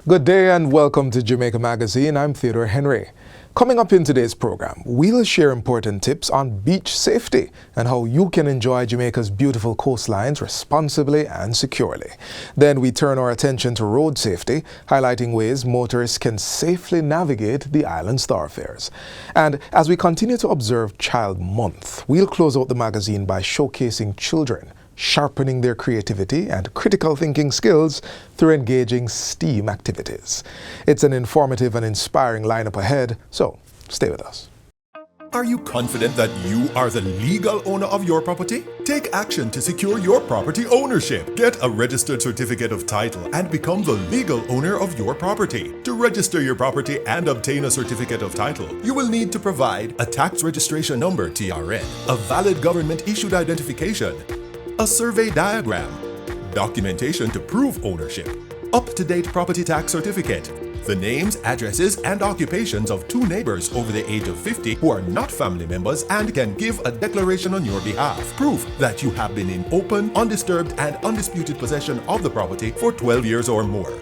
Good day and welcome to Jamaica Magazine. I'm Theodore Henry. Coming up in today's program, we'll share important tips on beach safety and how you can enjoy Jamaica's beautiful coastlines responsibly and securely. Then we turn our attention to road safety, highlighting ways motorists can safely navigate the island's thoroughfares. And as we continue to observe Child Month, we'll close out the magazine by showcasing children sharpening their creativity and critical thinking skills through engaging STEAM activities. It's an informative and inspiring lineup ahead, so stay with us. Are you confident that you are the legal owner of your property? Take action to secure your property ownership. Get a registered certificate of title and become the legal owner of your property. To register your property and obtain a certificate of title, you will need to provide a tax registration number (TRN), a valid government-issued identification, a survey diagram, documentation to prove ownership, up-to-date property tax certificate, the names, addresses, and occupations of 2 neighbors over the age of 50 who are not family members and can give a declaration on your behalf, proof that you have been in open, undisturbed, and undisputed possession of the property for 12 years or more.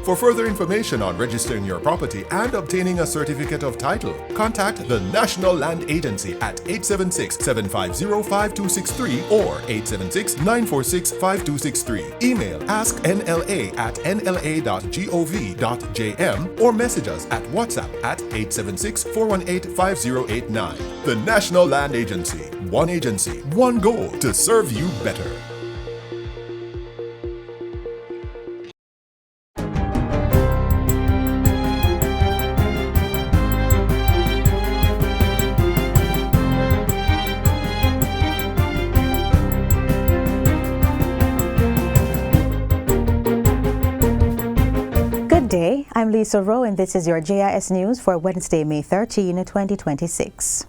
For further information on registering your property and obtaining a certificate of title, contact the National Land Agency at 876-750-5263 or 876-946-5263. Email asknla@nla.gov.jm or message us at WhatsApp at 876-418-5089. The National Land Agency. One agency, one goal to serve you better. I'm Lisa Rowe, and this is your JIS News for Wednesday, May 13, 2026.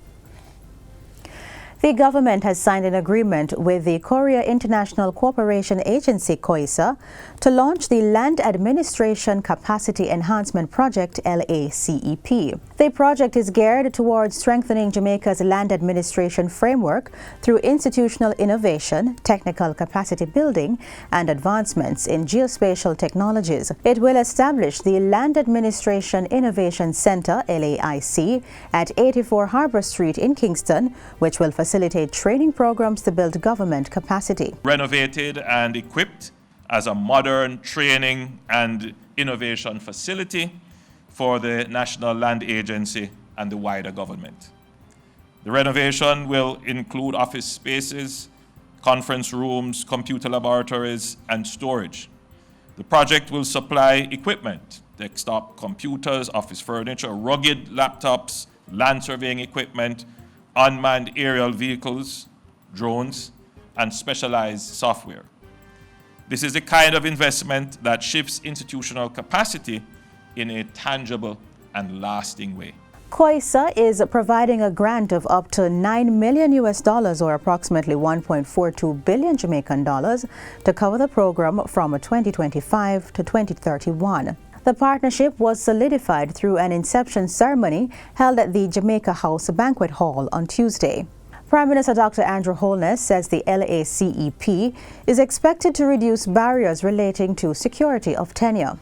The government has signed an agreement with the Korea International Cooperation Agency, KOISA, to launch the Land Administration Capacity Enhancement Project, LACEP. The project is geared towards strengthening Jamaica's land administration framework through institutional innovation, technical capacity building, and advancements in geospatial technologies. It will establish the Land Administration Innovation Center, LAIC, at 84 Harbor Street in Kingston, which will facilitate training programs to build government capacity. Renovated and equipped as a modern training and innovation facility for the National Land Agency and the wider government. The renovation will include office spaces, conference rooms, computer laboratories, and storage. The project will supply equipment, desktop computers, office furniture, rugged laptops, land surveying equipment, unmanned aerial vehicles, drones, and specialized software. This is the kind of investment that shifts institutional capacity in a tangible and lasting way. KOISA is providing a grant of up to $9 million or approximately 1.42 billion Jamaican dollars to cover the program from 2025 to 2031. The partnership was solidified through an inception ceremony held at the Jamaica House Banquet Hall on Tuesday. Prime Minister Dr. Andrew Holness says the LACEP is expected to reduce barriers relating to security of tenure.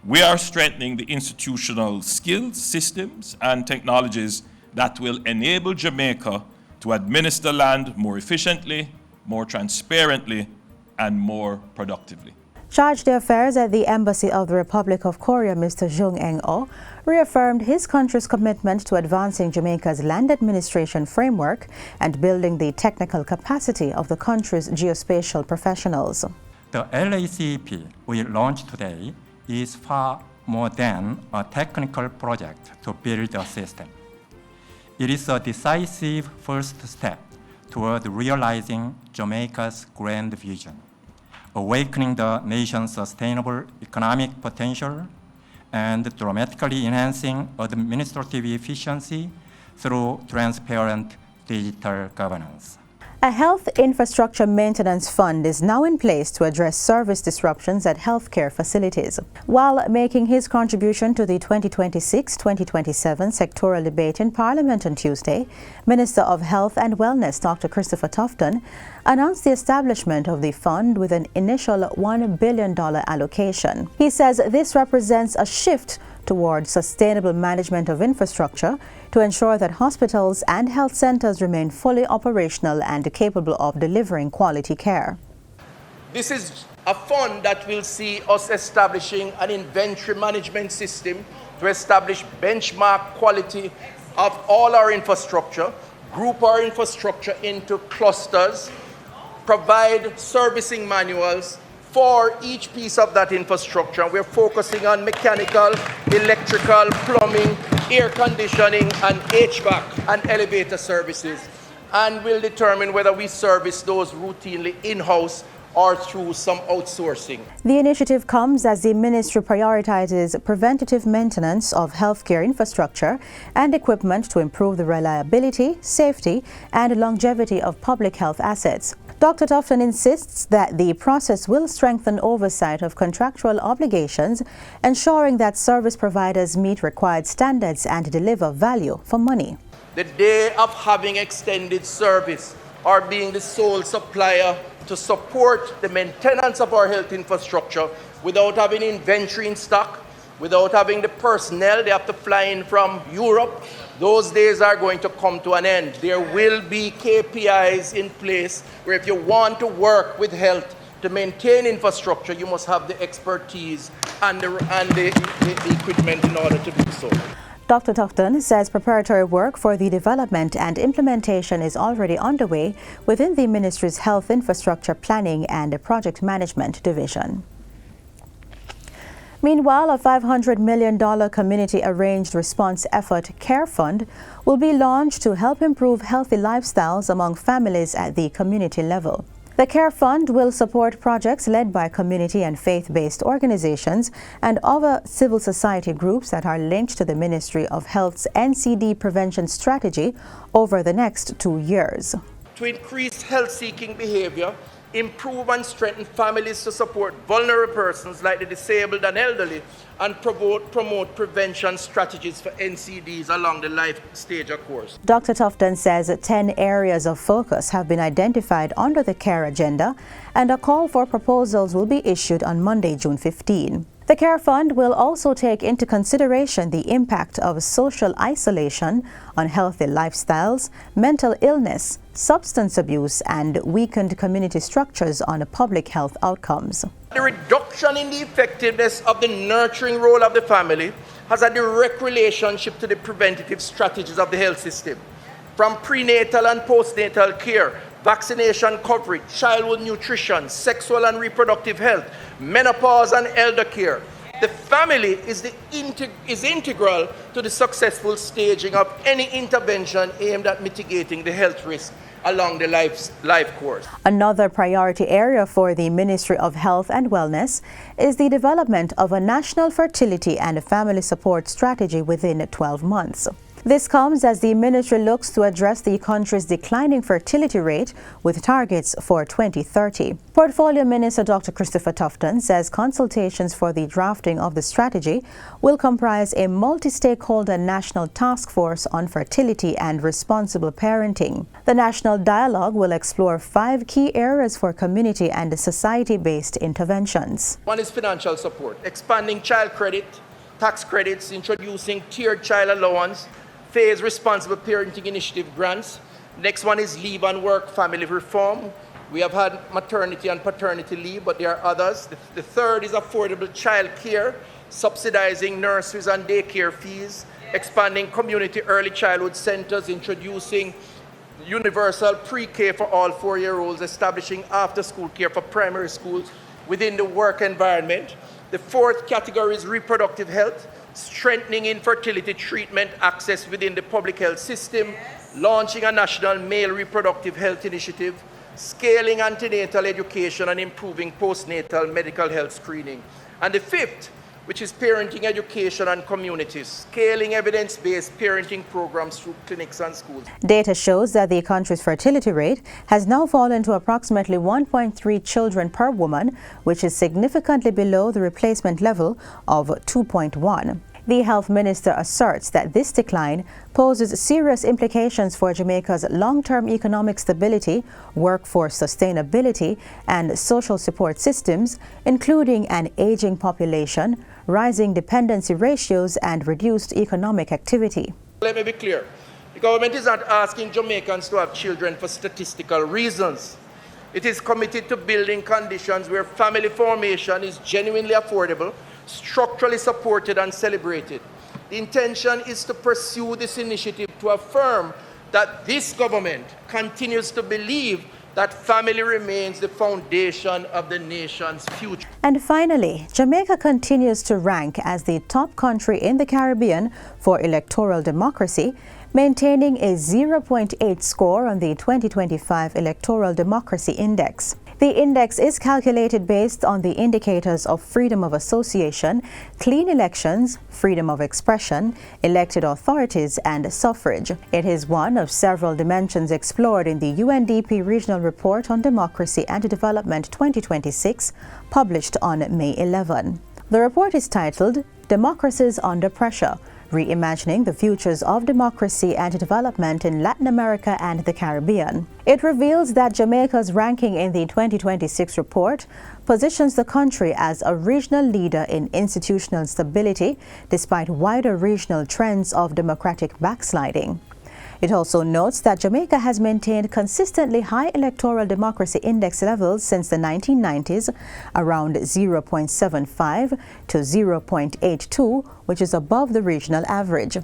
We are strengthening the institutional skills, systems, and technologies that will enable Jamaica to administer land more efficiently, more transparently, and more productively. Charge d'Affaires at the Embassy of the Republic of Korea, Mr. Jung Eng-oh, reaffirmed his country's commitment to advancing Jamaica's land administration framework and building the technical capacity of the country's geospatial professionals. The LACEP we launched today is far more than a technical project to build a system. It is a decisive first step toward realizing Jamaica's grand vision, awakening the nation's sustainable economic potential, and dramatically enhancing administrative efficiency through transparent digital governance. A health infrastructure maintenance fund is now in place to address service disruptions at healthcare facilities. While making his contribution to the 2026-2027 sectoral debate in Parliament on Tuesday, Minister of Health and Wellness Dr. Christopher Tufton announced the establishment of the fund with an initial $1 billion allocation. He says this represents a shift towards sustainable management of infrastructure to ensure that hospitals and health centers remain fully operational and capable of delivering quality care. This is a fund that will see us establishing an inventory management system to establish benchmark quality of all our infrastructure, group our infrastructure into clusters, provide servicing manuals for each piece of that infrastructure. We're focusing on mechanical, electrical, plumbing, air conditioning, and HVAC and elevator services. And we'll determine whether we service those routinely in-house or through some outsourcing. The initiative comes as the ministry prioritizes preventative maintenance of healthcare infrastructure and equipment to improve the reliability, safety, and longevity of public health assets. Dr. Tufton insists that the process will strengthen oversight of contractual obligations, ensuring that service providers meet required standards and deliver value for money. The day of having extended service or being the sole supplier to support the maintenance of our health infrastructure without having inventory in stock, without having the personnel, they have to fly in from Europe. Those days are going to come to an end. There will be KPIs in place where if you want to work with health to maintain infrastructure, you must have the expertise and the equipment in order to do so. Dr. Tufton says preparatory work for the development and implementation is already underway within the ministry's Health Infrastructure Planning and Project Management Division. Meanwhile, a $500 million community arranged response effort care fund will be launched to help improve healthy lifestyles among families at the community level. The Care Fund will support projects led by community and faith-based organizations and other civil society groups that are linked to the Ministry of Health's NCD prevention strategy over the next 2 years. To increase health-seeking behavior, improve and strengthen families to support vulnerable persons like the disabled and elderly, and promote prevention strategies for NCDs along the life stage of course. Dr. Tufton says 10 areas of focus have been identified under the CARE agenda, and a call for proposals will be issued on Monday, June 15. The Care Fund will also take into consideration the impact of social isolation on healthy lifestyles, mental illness, substance abuse, and weakened community structures on public health outcomes. The reduction in the effectiveness of the nurturing role of the family has a direct relationship to the preventative strategies of the health system. From prenatal and postnatal care, vaccination coverage, childhood nutrition, sexual and reproductive health, menopause and elder care. The family is integral to the successful staging of any intervention aimed at mitigating the health risk along the life course. Another priority area for the Ministry of Health and Wellness is the development of a national fertility and family support strategy within 12 months. This comes as the ministry looks to address the country's declining fertility rate with targets for 2030. Portfolio Minister Dr. Christopher Tufton says consultations for the drafting of the strategy will comprise a multi-stakeholder national task force on fertility and responsible parenting. The national dialogue will explore 5 key areas for community and society-based interventions. One is financial support, expanding child credit, tax credits, introducing tiered child allowance, phase responsible parenting initiative grants. Next one is leave and work family reform. We have had maternity and paternity leave, but there are others. The third is affordable child care, subsidizing nurseries and daycare fees, expanding community early childhood centers, introducing universal pre-K for all 4-year-olds, establishing after-school care for primary schools within the work environment. The fourth category is reproductive health, strengthening infertility treatment access within the public health system, launching a national male reproductive health initiative, scaling antenatal education and improving postnatal medical health screening. And the fifth which is parenting education and communities, scaling evidence-based parenting programs through clinics and schools. Data shows that the country's fertility rate has now fallen to approximately 1.3 children per woman, which is significantly below the replacement level of 2.1. The health minister asserts that this decline poses serious implications for Jamaica's long-term economic stability, workforce sustainability, and social support systems, including an aging population, rising dependency ratios, and reduced economic activity. Let me be clear. The government is not asking Jamaicans to have children for statistical reasons. It is committed to building conditions where family formation is genuinely affordable, structurally supported and celebrated. The intention is to pursue this initiative to affirm that this government continues to believe that family remains the foundation of the nation's future. And finally, Jamaica continues to rank as the top country in the Caribbean for electoral democracy, maintaining a 0.8 score on the 2025 Electoral Democracy Index. The index is calculated based on the indicators of freedom of association, clean elections, freedom of expression, elected authorities, and suffrage. It is one of several dimensions explored in the UNDP Regional Report on Democracy and Development 2026, published on May 11. The report is titled Democracies Under Pressure: Reimagining the Futures of Democracy and Development in Latin America and the Caribbean. It reveals that Jamaica's ranking in the 2026 report positions the country as a regional leader in institutional stability, despite wider regional trends of democratic backsliding. It also notes that Jamaica has maintained consistently high electoral democracy index levels since the 1990s, around 0.75 to 0.82, which is above the regional average.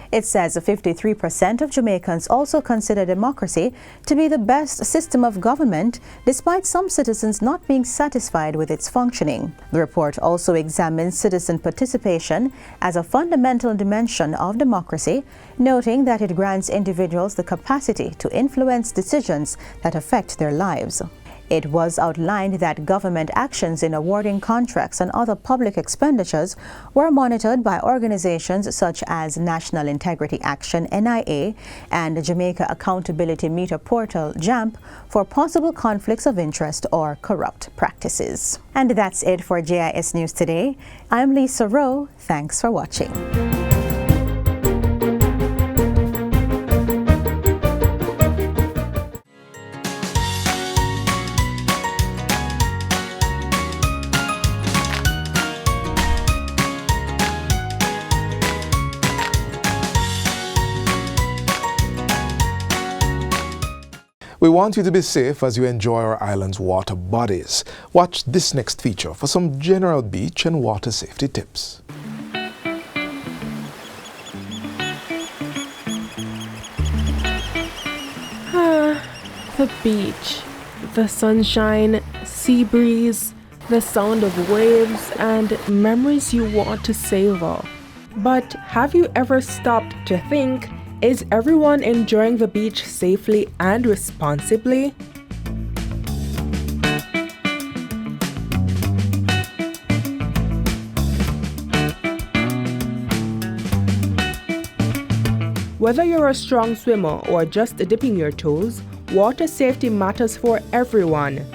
It says 53% of Jamaicans also consider democracy to be the best system of government, despite some citizens not being satisfied with its functioning. The report also examines citizen participation as a fundamental dimension of democracy, noting that it grants individuals the capacity to influence decisions that affect their lives. It was outlined that government actions in awarding contracts and other public expenditures were monitored by organizations such as National Integrity Action (NIA) and Jamaica Accountability Meter Portal (JAMP) for possible conflicts of interest or corrupt practices. And that's it for JIS News Today. I'm Lisa Rowe. Thanks for watching. We want you to be safe as you enjoy our island's water bodies. Watch this next feature for some general beach and water safety tips. The beach, the sunshine, sea breeze, the sound of waves, and memories you want to savor. But have you ever stopped to think, is everyone enjoying the beach safely and responsibly? Whether you're a strong swimmer or just dipping your toes, water safety matters for everyone.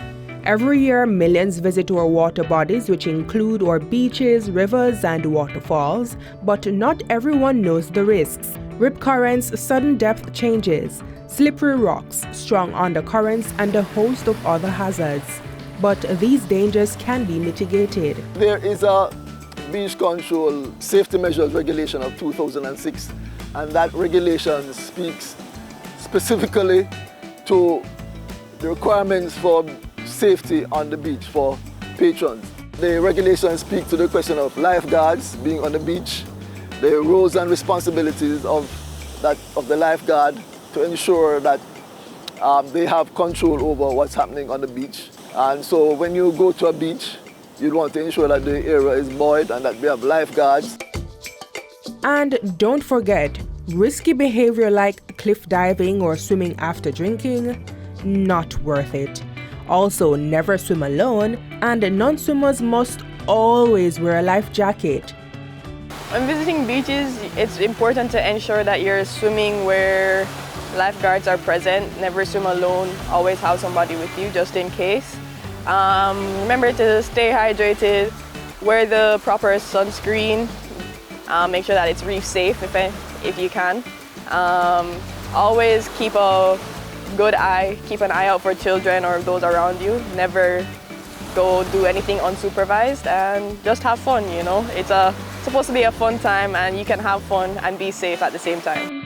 Every year, millions visit our water bodies, which include our beaches, rivers, and waterfalls, but not everyone knows the risks. Rip currents, sudden depth changes, slippery rocks, strong undercurrents, and a host of other hazards. But these dangers can be mitigated. There is a Beach Control Safety Measures Regulation of 2006, and that regulation speaks specifically to the requirements for safety on the beach for patrons. The regulations speak to the question of lifeguards being on the beach, the roles and responsibilities of the lifeguard to ensure that they have control over what's happening on the beach. And so when you go to a beach, you want to ensure that the area is buoyed and that we have lifeguards. And don't forget, risky behavior like cliff diving or swimming after drinking, not worth it. Also, never swim alone, and non-swimmers must always wear a life jacket. When visiting beaches, it's important to ensure that you're swimming where lifeguards are present. Never swim alone. Always have somebody with you just in case. Remember to stay hydrated. Wear the proper sunscreen. Make sure that it's reef safe if you can. Always keep a good eye. Keep an eye out for children or those around you. Never go do anything unsupervised and just have fun, you know. It's supposed to be a fun time and you can have fun and be safe at the same time.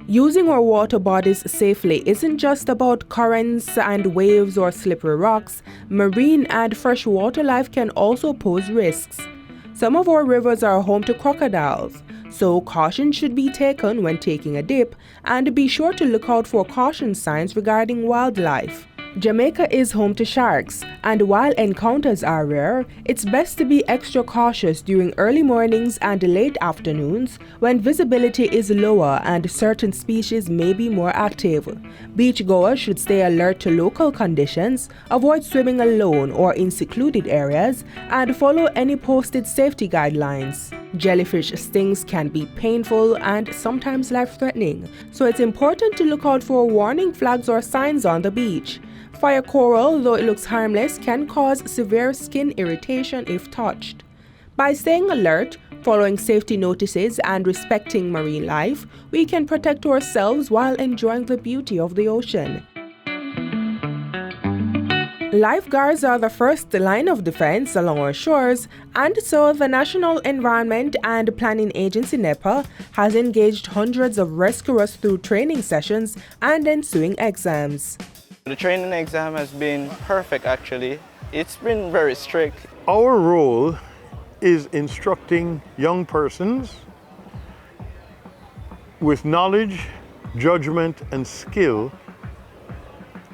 Using our water bodies safely isn't just about currents and waves or slippery rocks. Marine and freshwater life can also pose risks. Some of our rivers are home to crocodiles, so caution should be taken when taking a dip, and be sure to look out for caution signs regarding wildlife. Jamaica is home to sharks, and while encounters are rare, it's best to be extra cautious during early mornings and late afternoons when visibility is lower and certain species may be more active. Beachgoers should stay alert to local conditions, avoid swimming alone or in secluded areas, and follow any posted safety guidelines. Jellyfish stings can be painful and sometimes life-threatening, so it's important to look out for warning flags or signs on the beach. Fire coral, though it looks harmless, can cause severe skin irritation if touched. By staying alert, following safety notices, and respecting marine life, we can protect ourselves while enjoying the beauty of the ocean. Lifeguards are the first line of defense along our shores, and so the National Environment and Planning Agency NEPA has engaged hundreds of rescuers through training sessions and ensuing exams. The training exam has been perfect actually. It's been very strict. Our role is instructing young persons with knowledge, judgment, and skill,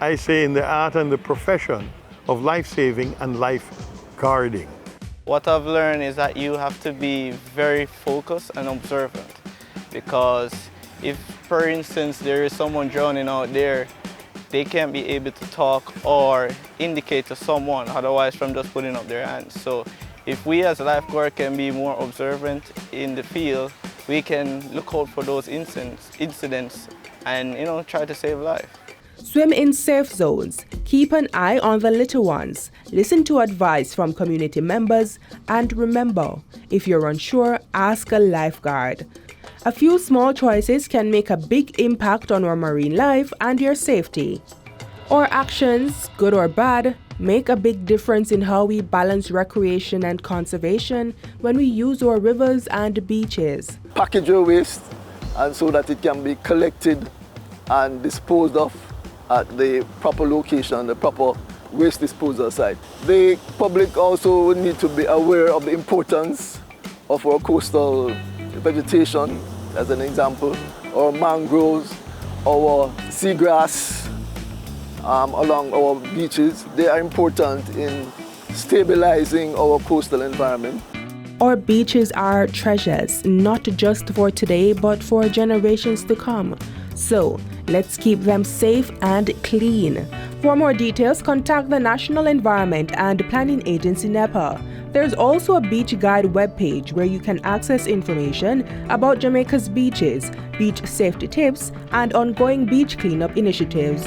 I say in the art and the profession of life-saving and life-guarding. What I've learned is that you have to be very focused and observant, because if, for instance, there is someone drowning out there, they can't be able to talk or indicate to someone otherwise from just putting up their hands. So if we as a lifeguard can be more observant in the field, we can look out for those incidents and, you know, try to save life. Swim in safe zones, keep an eye on the little ones, listen to advice from community members, and remember, if you're unsure, ask a lifeguard. A few small choices can make a big impact on our marine life and your safety. Our actions, good or bad, make a big difference in how we balance recreation and conservation when we use our rivers and beaches. Package your waste and so that it can be collected and disposed of at the proper location, the proper waste disposal site. The public also need to be aware of the importance of our coastal vegetation, as an example, our mangroves, our seagrass along our beaches. They are important in stabilizing our coastal environment. Our beaches are treasures, not just for today, but for generations to come. So, let's keep them safe and clean. For more details, contact the National Environment and Planning Agency NEPA. There's also a beach guide webpage where you can access information about Jamaica's beaches, beach safety tips, and ongoing beach cleanup initiatives.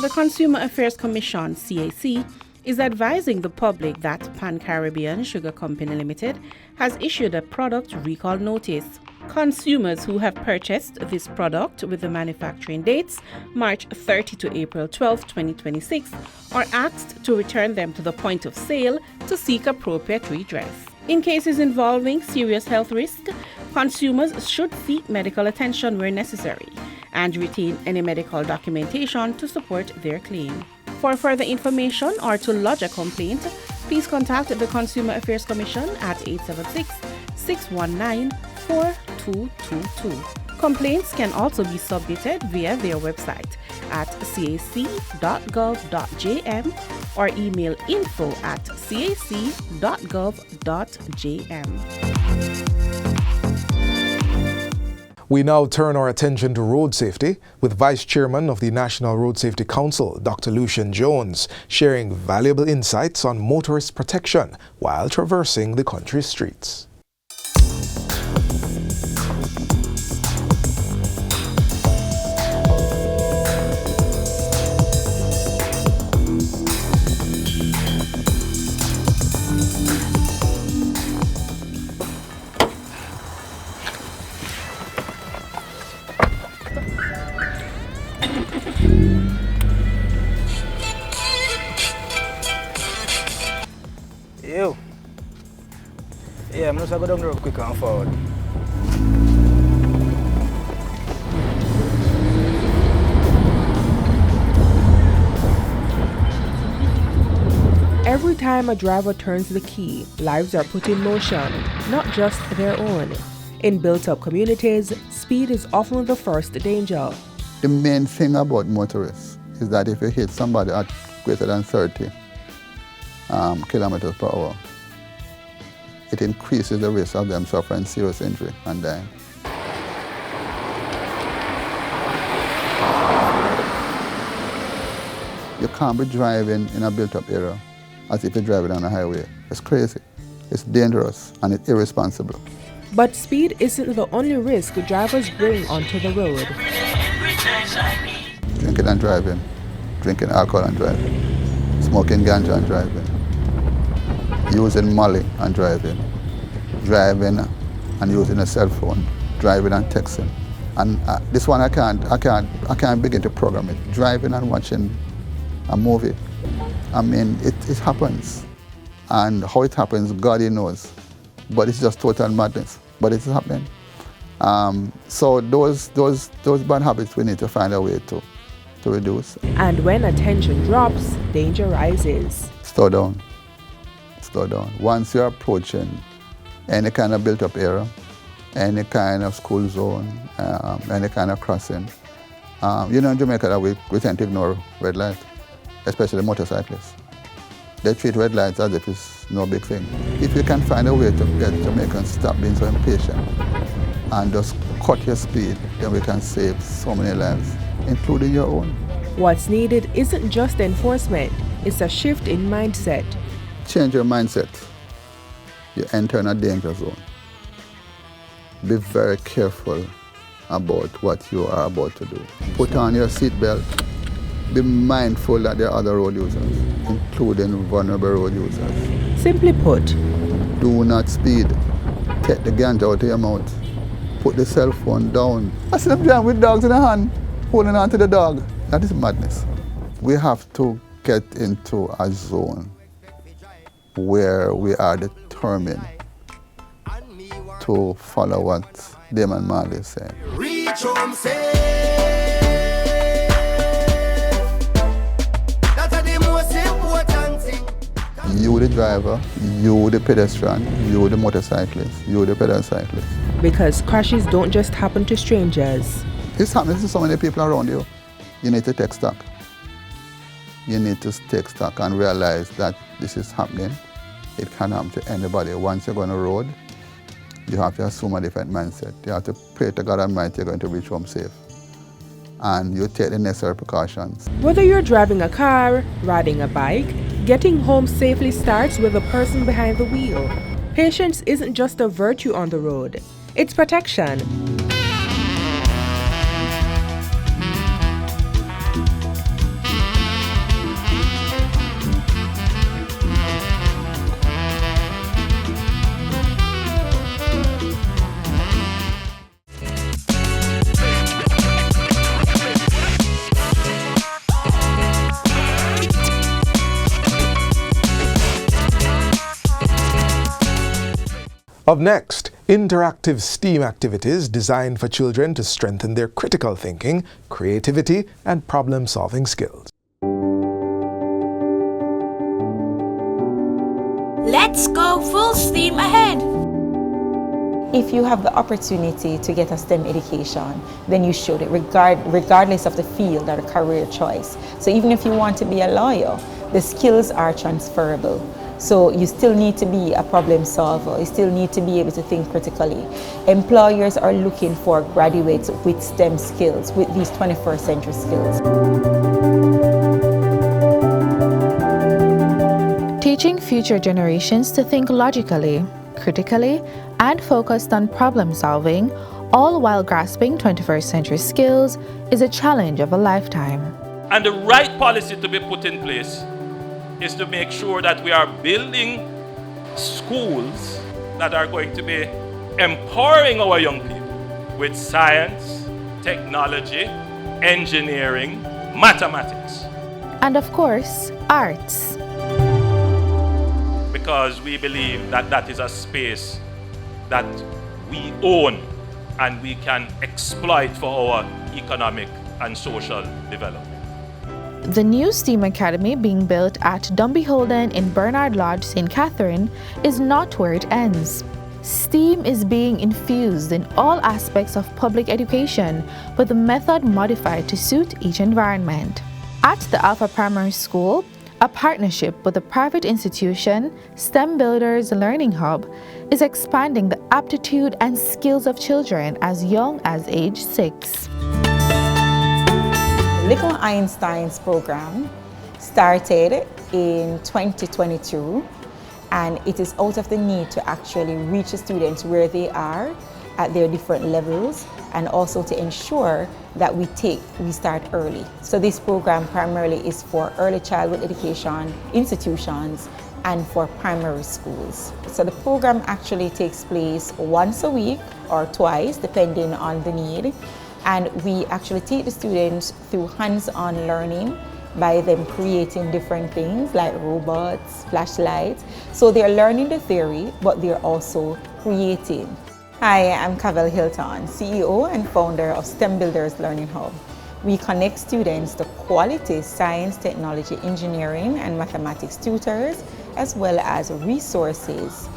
The Consumer Affairs Commission, CAC, is advising the public that Pan-Caribbean Sugar Company Limited has issued a product recall notice. Consumers who have purchased this product with the manufacturing dates March 30 to April 12, 2026 are asked to return them to the point of sale to seek appropriate redress. In cases involving serious health risk, consumers should seek medical attention where necessary and retain any medical documentation to support their claim. For further information or to lodge a complaint, please contact the Consumer Affairs Commission at 876-619-4222. Complaints can also be submitted via their website at cac.gov.jm or email info@cac.gov.jm. We now turn our attention to road safety with Vice Chairman of the National Road Safety Council, Dr. Lucian Jones, sharing valuable insights on motorist protection while traversing the country's streets. Yo. Yeah, I'm just going to go down the road quick and forward. Every time a driver turns the key, lives are put in motion, not just their own. In built-up communities, speed is often the first danger. The main thing about motorists is that if you hit somebody at greater than 30 kilometers per hour, it increases the risk of them suffering serious injury and dying. You can't be driving in a built-up area as if you're driving on a highway. It's crazy, it's dangerous, and it's irresponsible. But speed isn't the only risk drivers bring onto the road. Drinking and driving, drinking alcohol and driving, smoking ganja and driving, using Molly and driving, driving and using a cell phone, driving and texting. And this one I can't begin to program it. Driving and watching a movie. I mean, it happens. And how it happens, God knows. But it's just total madness. But it's happening. So those bad habits we need to find a way to reduce. And when attention drops, danger rises. Slow down. Slow down. Once you're approaching any kind of built-up area, any kind of school zone, any kind of crossing, in Jamaica that we tend to ignore red light, especially motorcyclists. They treat red lights as if it's no big thing. If you can find a way to get Jamaicans to stop being so impatient and just cut your speed, then we can save so many lives, including your own. What's needed isn't just enforcement, it's a shift in mindset. Change your mindset. You enter in a danger zone. Be very careful about what you are about to do. Put on your seatbelt. Be mindful that there are other road users, including vulnerable road users. Simply put, do not speed. Take the ganja out of your mouth. Put the cell phone down. I see them driving with dogs in their hand, holding on to the dog. That is madness. We have to get into a zone where we are determined to follow what Damon Marley is saying. Reach home safe. That's the most important thing. You the driver, you the pedestrian, you the motorcyclist, you the pedal cyclist. Because crashes don't just happen to strangers. It's happening to so many people around you. You need to take stock. You need to take stock and realize that this is happening. It can happen to anybody. Once you're on the road, you have to assume a different mindset. You have to pray to God Almighty you're going to reach home safe. And you take the necessary precautions. Whether you're driving a car, riding a bike, getting home safely starts with the person behind the wheel. Patience isn't just a virtue on the road, it's protection. Up next, interactive STEAM activities designed for children to strengthen their critical thinking, creativity, and problem-solving skills. Let's go full steam ahead! If you have the opportunity to get a STEM education, then you should, regardless of the field or the career choice. So even if you want to be a lawyer, the skills are transferable. So you still need to be a problem solver. You still need to be able to think critically. Employers are looking for graduates with STEM skills, with these 21st century skills. Teaching future generations to think logically, critically, and focused on problem solving, all while grasping 21st century skills, is a challenge of a lifetime. And the right policy to be put in place is to make sure that we are building schools that are going to be empowering our young people with science, technology, engineering, mathematics. And of course, arts. Because we believe that that is a space that we own and we can exploit for our economic and social development. The new STEAM Academy being built at Dumby Holden in Bernard Lodge, St. Catherine, is not where it ends. STEAM is being infused in all aspects of public education, with the method modified to suit each environment. At the Alpha Primary School, a partnership with a private institution, STEM Builders Learning Hub, is expanding the aptitude and skills of children as young as age 6. Little Einstein's program started in 2022, and it is out of the need to actually reach the students where they are at their different levels, and also to ensure that we start early. So this program primarily is for early childhood education institutions and for primary schools. So the program actually takes place once a week or twice, depending on the need. And we actually take the students through hands-on learning by them creating different things like robots, flashlights. So they're learning the theory, but they're also creating. Hi, I'm Cavell Hilton, CEO and founder of STEM Builders Learning Hub. We connect students to quality science, technology, engineering, and mathematics tutors, as well as resources,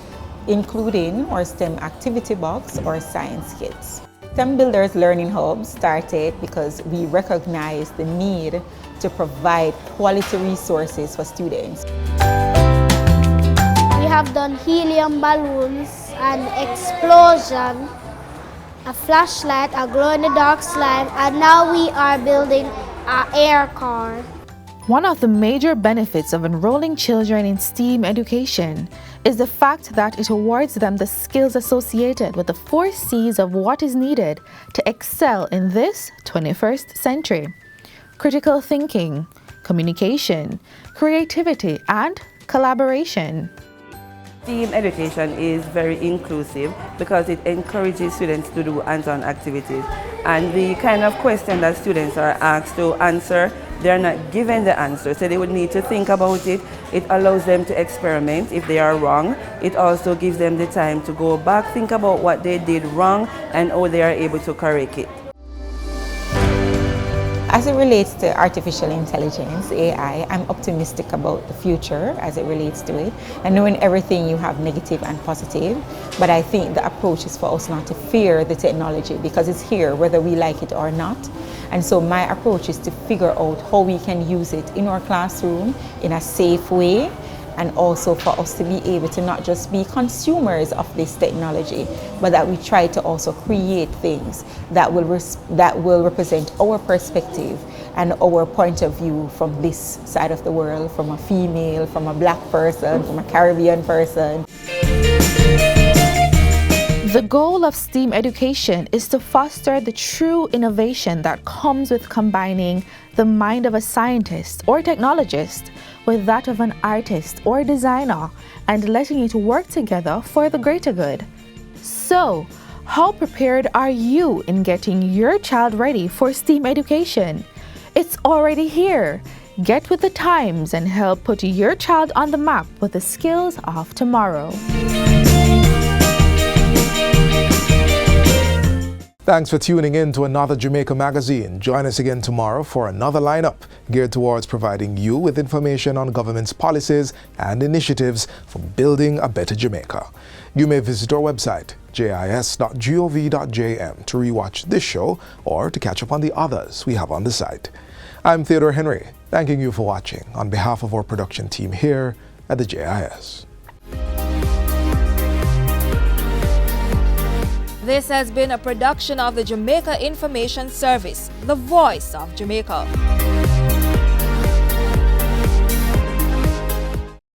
including our STEM activity box or science kits. STEM Builders Learning Hub started because we recognize the need to provide quality resources for students. We have done helium balloons, an explosion, a flashlight, a glow-in-the-dark slime, and now we are building an air car. One of the major benefits of enrolling children in STEAM education is the fact that it awards them the skills associated with the 4 C's of what is needed to excel in this 21st century: critical thinking, communication, creativity, and collaboration. STEAM education is very inclusive because it encourages students to do hands-on activities, and the kind of question that students are asked to answer, they're not given the answer, so they would need to think about it. It allows them to experiment if they are wrong. It also gives them the time to go back, think about what they did wrong, and how they are able to correct it. As it relates to artificial intelligence, AI, I'm optimistic about the future as it relates to it. And knowing everything, you have negative and positive, but I think the approach is for us not to fear the technology because it's here whether we like it or not. And so my approach is to figure out how we can use it in our classroom in a safe way, and also for us to be able to not just be consumers of this technology, but that we try to also create things that will represent our perspective and our point of view from this side of the world, from a female, from a black person, from a Caribbean person. The goal of STEAM education is to foster the true innovation that comes with combining the mind of a scientist or technologist with that of an artist or designer and letting it work together for the greater good. So, how prepared are you in getting your child ready for STEAM education? It's already here. Get with the times and help put your child on the map with the skills of tomorrow. Thanks for tuning in to another Jamaica Magazine. Join us again tomorrow for another lineup geared towards providing you with information on government's policies and initiatives for building a better Jamaica. You may visit our website, watchjis.gov.jm to rewatch this show or to catch up on the others we have on the site. I'm Theodore Henry, thanking you for watching on behalf of our production team here at the JIS. This has been a production of the Jamaica Information Service, the voice of Jamaica.